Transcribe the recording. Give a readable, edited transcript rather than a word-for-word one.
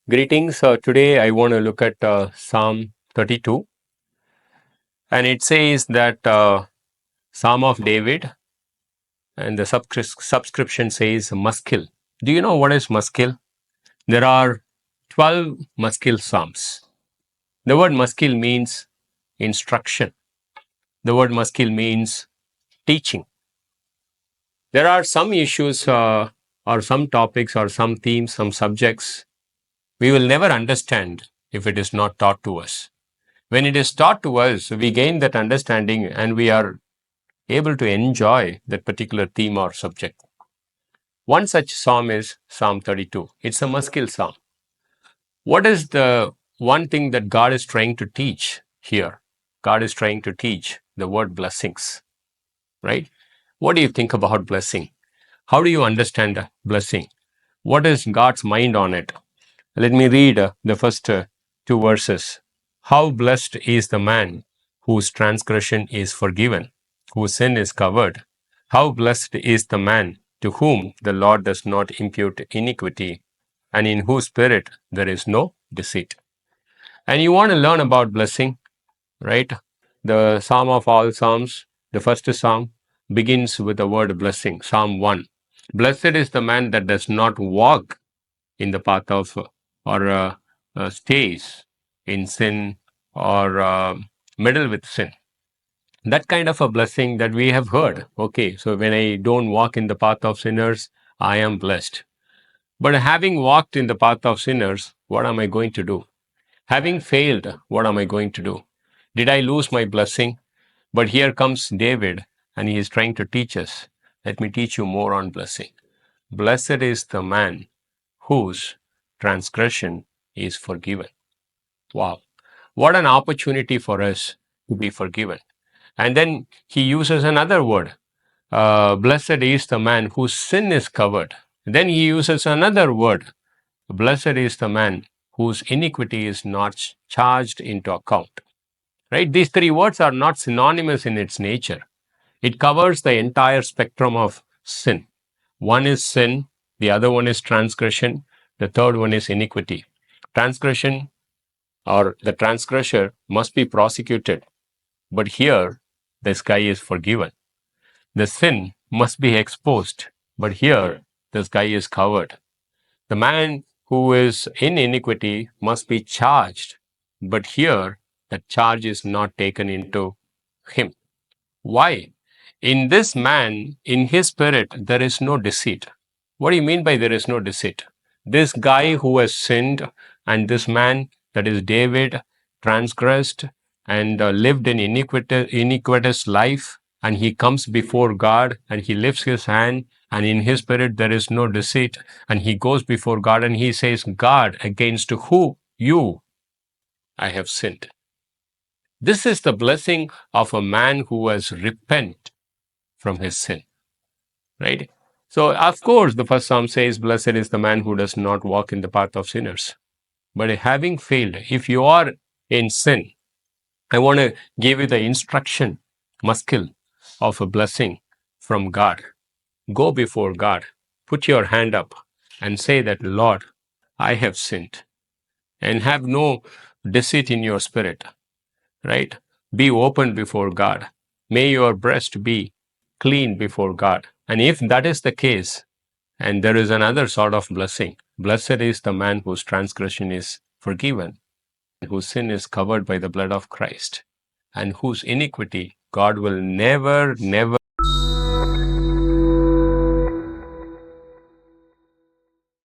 Greetings. Today I want to look at Psalm 32, and it says that Psalm of David, and the subscription says Maskil. Do you know what is Maskil? There are 12 Maskil Psalms. The word Maskil means instruction. The word Maskil means teaching. There are some issues or some topics or some themes, some subjects we will never understand if it is not taught to us. When it is taught to us, we gain that understanding and we are able to enjoy that particular theme or subject. One such psalm is Psalm 32. It's a Maskil psalm. What is the one thing that God is trying to teach here? God is trying to teach the word blessings, right? What do you think about blessing? How do you understand blessing? What is God's mind on it? Let me read the first two verses. How blessed is the man whose transgression is forgiven, whose sin is covered. How blessed is the man to whom the Lord does not impute iniquity, and in whose spirit there is no deceit. And you want to learn about blessing, right? The Psalm of all Psalms, the first Psalm, begins with the word blessing. Psalm 1. Blessed is the man that does not walk in the path of or stays in sin or meddle with sin. That kind of a blessing that we have heard. Okay, so when I don't walk in the path of sinners, I am blessed. But having walked in the path of sinners, what am I going to do? Having failed, what am I going to do? Did I lose my blessing? But here comes David, and he is trying to teach us. Let me teach you more on blessing. Blessed is the man whose transgression is forgiven. Wow. What an opportunity for us to be forgiven. And then he uses another word. Blessed is the man whose sin is covered. Then he uses another word. Blessed is the man whose iniquity is not charged into account. Right? These three words are not synonymous in its nature. It covers the entire spectrum of sin. One is sin, the other one is transgression, the third one is iniquity. Transgression or the transgressor must be prosecuted, but here this guy is forgiven. The sin must be exposed, but here this guy is covered. The man who is in iniquity must be charged, but here the charge is not taken into him. Why? In this man, in his spirit, there is no deceit. What do you mean by there is no deceit? This guy who has sinned and this man, that is David, transgressed and lived an iniquitous life, and he comes before God and he lifts his hand, and in his spirit there is no deceit, and he goes before God and he says, God, against who you I have sinned. This is the blessing of a man who has repented from his sin, right? So, of course, the first psalm says, blessed is the man who does not walk in the path of sinners. But having failed, if you are in sin, I want to give you the instruction, maskil, of a blessing from God. Go before God, put your hand up and say that, Lord, I have sinned, and have no deceit in your spirit, right? Be open before God. May your breast be clean before God. And if that is the case, and there is another sort of blessing, blessed is the man whose transgression is forgiven, whose sin is covered by the blood of Christ, and whose iniquity God will never